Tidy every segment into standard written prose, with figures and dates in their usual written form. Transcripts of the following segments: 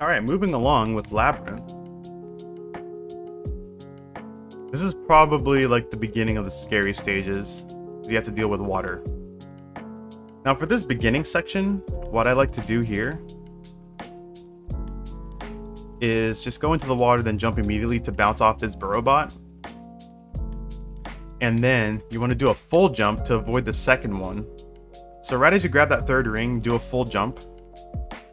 Alright, moving along with Labyrinth. This is probably like the beginning of the scary stages, because you have to deal with water. Now for this beginning section, what I like to do here is just go into the water, then jump immediately to bounce off this burrow bot. And then you want to do a full jump to avoid the second one. So right as you grab that third ring, do a full jump,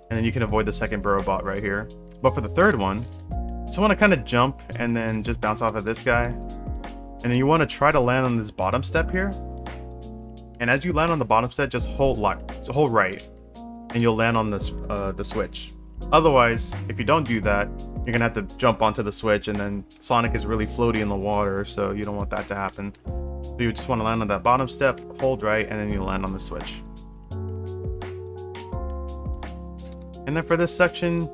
and then you can avoid the second burrow bot right here. But for the third one, just want to kind of jump and then just bounce off of this guy. And then you want to try to land on this bottom step here. And as you land on the bottom step, just hold right, and you'll land on this the switch. Otherwise, if you don't do that, you're gonna have to jump onto the switch, and then Sonic is really floaty in the water, so you don't want that to happen. So you just want to land on that bottom step, hold right, and then you land on the switch. And then for this section,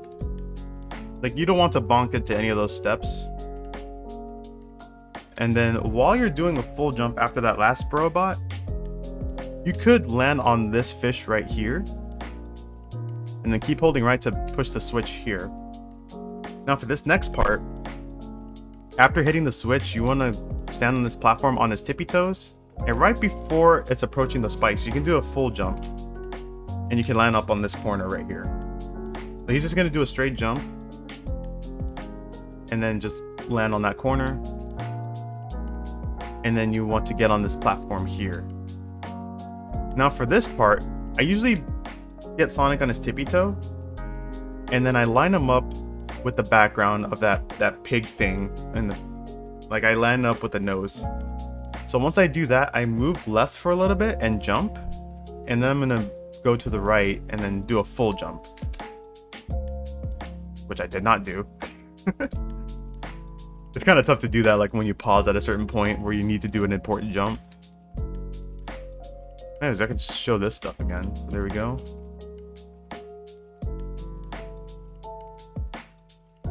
like, you don't want to bonk into any of those steps. And then while you're doing a full jump after that last burrow bot, you could land on this fish right here, and then keep holding right to push the switch here. Now for this next part, after hitting the switch, you want to stand on this platform on his tippy toes, and right before it's approaching the spikes, you can do a full jump, and you can land up on this corner right here. So he's just going to do a straight jump, and then just land on that corner, and then you want to get on this platform here. Now for this part, I usually get Sonic on his tippy toe, and then I line him up with the background of that pig thing, and like I line up with the nose. So once I do that, I move left for a little bit and jump, and then I'm gonna go to the right and then do a full jump, which I did not do. It's kind of tough to do that, like when you pause at a certain point where you need to do an important jump. Anyways, I can show this stuff again. So there we go.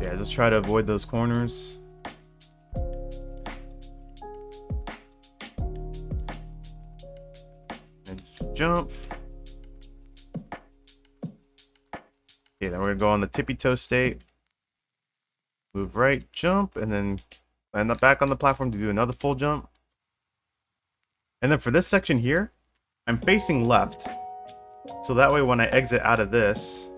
Yeah, just try to avoid those corners. And jump. Okay, then we're gonna go on the tippy toe state. Move right, jump, and then land up back on the platform to do another full jump. And then for this section here, I'm facing left. So that way when I exit out of this,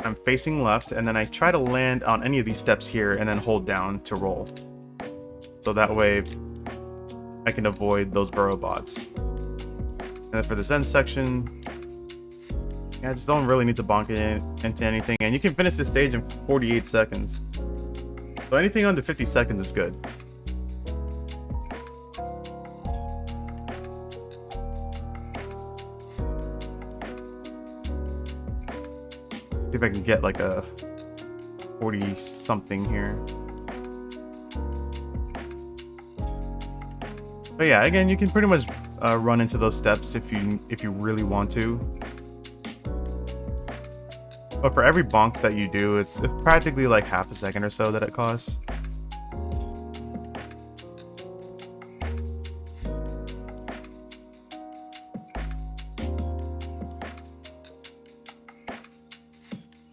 I'm facing left, and then I try to land on any of these steps here and then hold down to roll. So that way I can avoid those burrow bots. And then for this end section, yeah, I just don't really need to bonk it into anything. And you can finish this stage in 48 seconds. So anything under 50 seconds is good. See if I can get like a 40 something here. But yeah, again, you can pretty much run into those steps if you really want to. But for every bonk that you do, it's practically like half a second or so that it costs.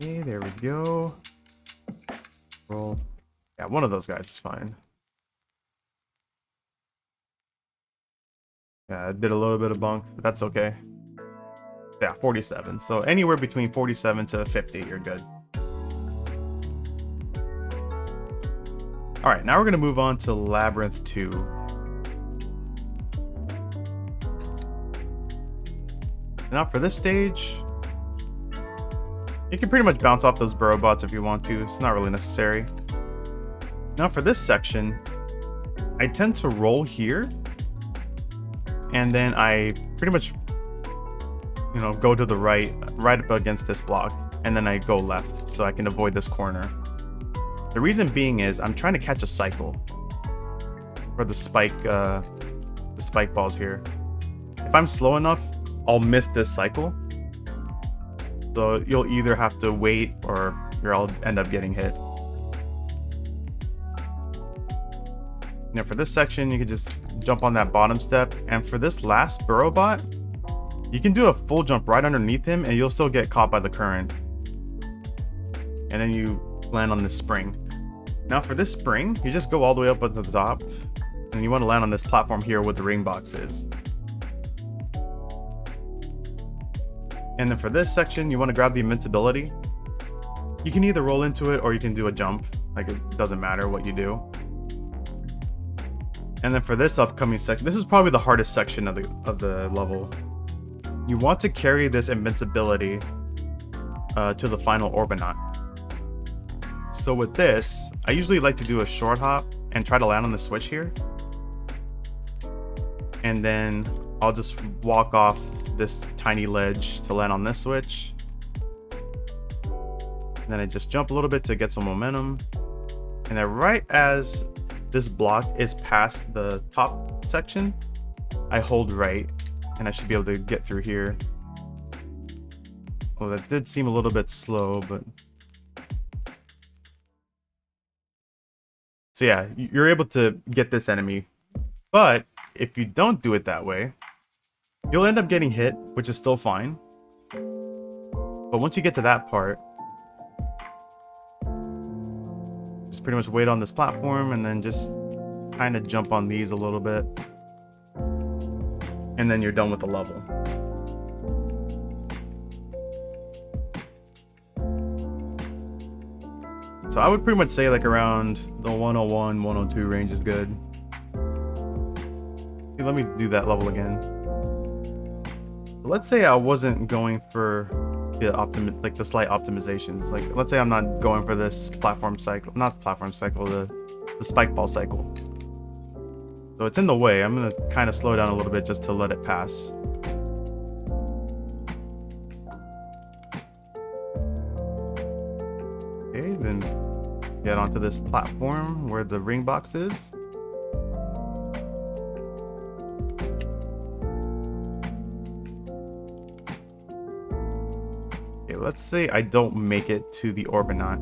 Okay, there we go. Roll. Yeah, one of those guys is fine. Yeah, I did a little bit of bonk, but that's okay. Yeah, 47. So anywhere between 47 to 50, you're good. Alright, now we're going to move on to Labyrinth 2. Now for this stage, you can pretty much bounce off those burrow bots if you want to. It's not really necessary. Now for this section, I tend to roll here, and then I pretty much, you know, go to the right up against this block, and then I go left so I can avoid this corner. The reason being is I'm trying to catch a cycle for the spike balls here. If I'm slow enough, I'll miss this cycle. So you'll either have to wait or I'll end up getting hit. Now for this section, you can just jump on that bottom step, and for this last burrow bot, you can do a full jump right underneath him and you'll still get caught by the current. and then you land on this spring. Now for this spring, you just go all the way up at the top, and you want to land on this platform here where the ring box is. And then for this section, you want to grab the invincibility. You can either roll into it or you can do a jump. Like, it doesn't matter what you do. And then for this upcoming section, this is probably the hardest section of the level. You want to carry this invincibility to the final Orbinaut. So with this, I usually like to do a short hop and try to land on the switch here. And then I'll just walk off this tiny ledge to land on this switch. And then I just jump a little bit to get some momentum. And then right as this block is past the top section, I hold right, and I should be able to get through here. Well, that did seem a little bit slow, but... So yeah, you're able to get this enemy. But if you don't do it that way, you'll end up getting hit, which is still fine. But once you get to that part, just pretty much wait on this platform and then just kind of jump on these a little bit. And then you're done with the level. So I would pretty much say like around the 101, 102 range is good. Okay, let me do that level again. Let's say I wasn't going for the slight optimizations. Like, let's say I'm not going for this platform cycle, not the platform cycle, the spike ball cycle. So it's in the way. I'm gonna kind of slow down a little bit just to let it pass. Okay, then get onto this platform where the ring box is. Okay, let's say I don't make it to the Orbinaut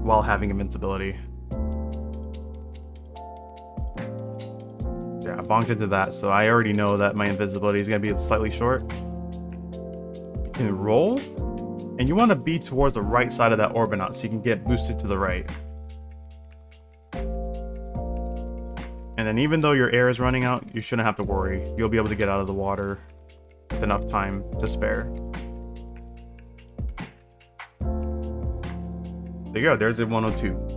while having invincibility. Yeah, I bonked into that, so I already know that my invincibility is going to be slightly short. You can roll, and you want to be towards the right side of that Orbinaut so you can get boosted to the right. And then even though your air is running out, you shouldn't have to worry. You'll be able to get out of the water with enough time to spare. There you go, there's a 102.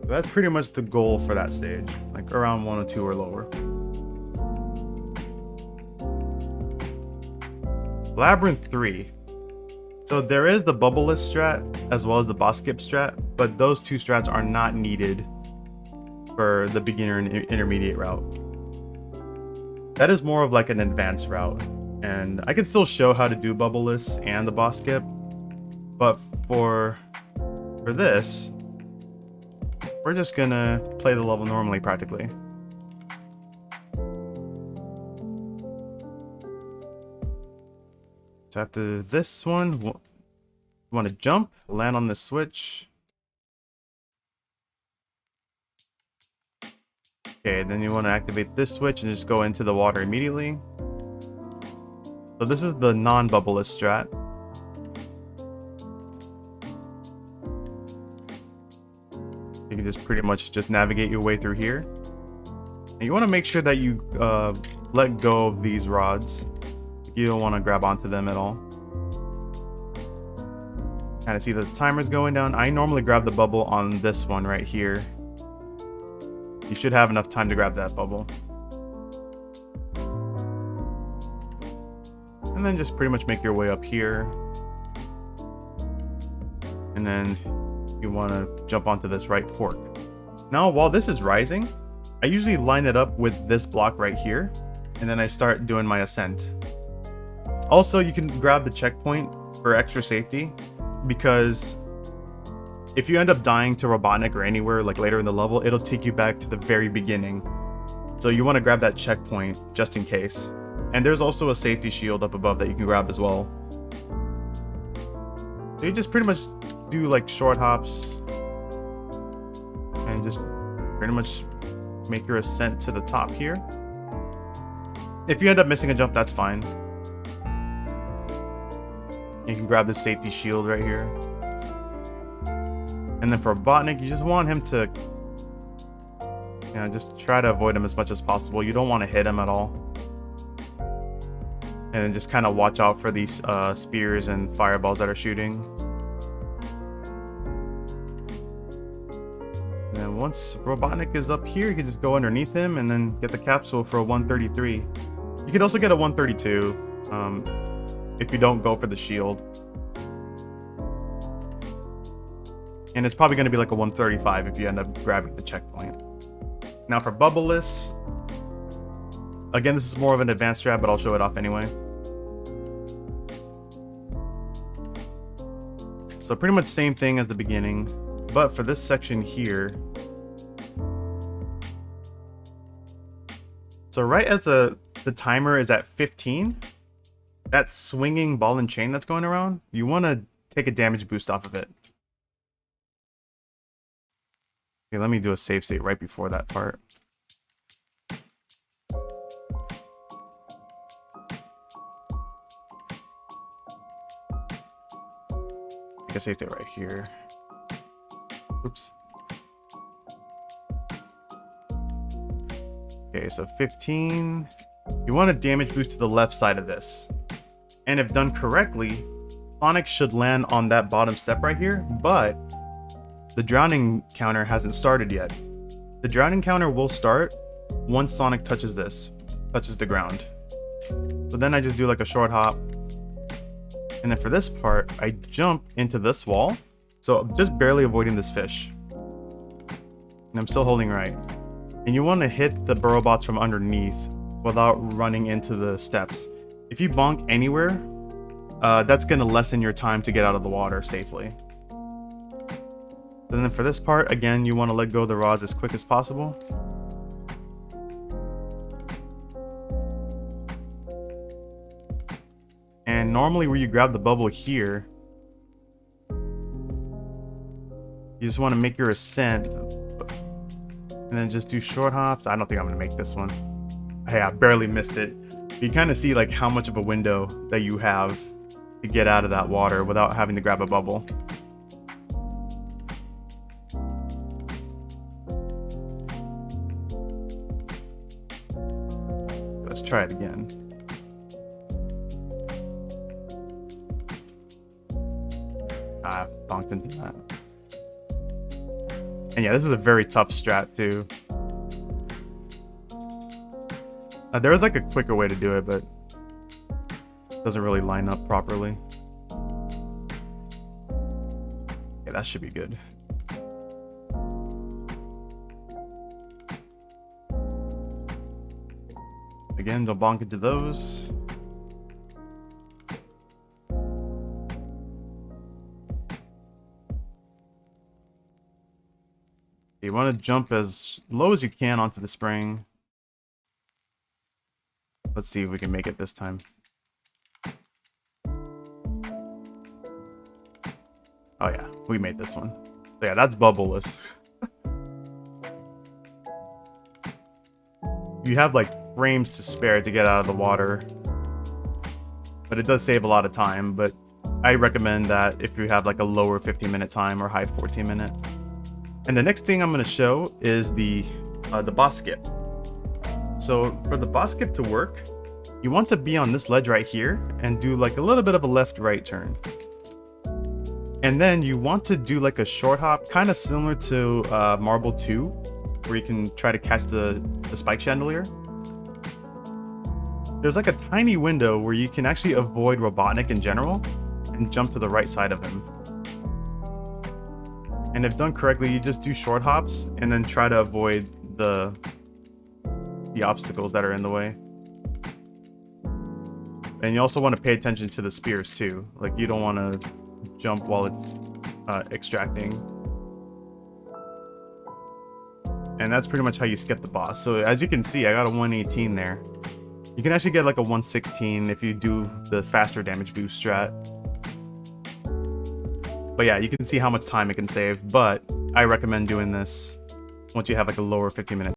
That's pretty much the goal for that stage, like around 102 or lower. Labyrinth 3. So there is the bubbleless strat as well as the boss skip strat, but those two strats are not needed for the beginner and intermediate route. That is more of like an advanced route, and I can still show how to do bubbleless and the boss skip, but for this, we're just gonna play the level normally practically. So after this one, you want to jump, land on the switch. Okay, then you want to activate this switch and just go into the water immediately. So this is the non-bubbleless strat. You can just pretty much just navigate your way through here. And you want to make sure that you let go of these rods. You don't want to grab onto them at all. Kind of see the timer's going down. I normally grab the bubble on this one right here. You should have enough time to grab that bubble. And then just pretty much make your way up here. And then you want to jump onto this right port. Now, while this is rising, I usually line it up with this block right here. And then I start doing my ascent. Also, you can grab the checkpoint for extra safety, because if you end up dying to Robotnik or anywhere like later in the level, it'll take you back to the very beginning. So you want to grab that checkpoint just in case. And there's also a safety shield up above that you can grab as well. So you just pretty much do like short hops and just pretty much make your ascent to the top here. If you end up missing a jump, that's fine. You can grab the safety shield right here. And then for Robotnik, you just want him to, you know, just try to avoid him as much as possible. You don't want to hit him at all. And then just kind of watch out for these spears and fireballs that are shooting. And then once Robotnik is up here, you can just go underneath him and then get the capsule for a 133. You could also get a 132 if you don't go for the shield. And it's probably going to be like a 135 if you end up grabbing the checkpoint. Now for Bubbleless, again, this is more of an advanced strat, but I'll show it off anyway. So pretty much same thing as the beginning, but for this section here, so right as the timer is at 15, that swinging ball and chain that's going around, you want to take a damage boost off of it. Okay, let me do a save state right before that part. I saved it right here. Oops. Okay, so 15. You want a damage boost to the left side of this. And if done correctly, Sonic should land on that bottom step right here, but the drowning counter hasn't started yet. The drowning counter will start once Sonic touches the ground. So then I just do like a short hop. And then for this part, I jump into this wall. So I'm just barely avoiding this fish. And I'm still holding right. And you want to hit the burrow bots from underneath without running into the steps. If you bonk anywhere, that's going to lessen your time to get out of the water safely. And then for this part, again, you want to let go of the rods as quick as possible. And normally where you grab the bubble here, you just want to make your ascent and then just do short hops. I don't think I'm going to make this one. Hey, I barely missed it. You kind of see like how much of a window that you have to get out of that water without having to grab a bubble. Let's try it again. I bonked into that. And yeah, this is a very tough strat too. There is like a quicker way to do it, but it doesn't really line up properly. Yeah, that should be good. Again, don't bonk into those. You want to jump as low as you can onto the spring. Let's see if we can make it this time. Oh yeah, we made this one. So yeah, that's bubbleless. You have like frames to spare to get out of the water, but it does save a lot of time. But I recommend that if you have like a lower 15-minute time or high 14-minute. And the next thing I'm going to show is the boss skip. So for the boss skip to work, you want to be on this ledge right here and do like a little bit of a left-right turn. And then you want to do like a short hop, kind of similar to Marble 2, where you can try to catch the spike chandelier. There's like a tiny window where you can actually avoid Robotnik in general and jump to the right side of him. And if done correctly, you just do short hops and then try to avoid the obstacles that are in the way. And you also want to pay attention to the spears too. Like you don't want to jump while it's extracting. And that's pretty much how you skip the boss. So as you can see, I got a 118 there. You can actually get like a 116 if you do the faster damage boost strat. But yeah, you can see how much time it can save, but I recommend doing this once you have like a lower 15-minute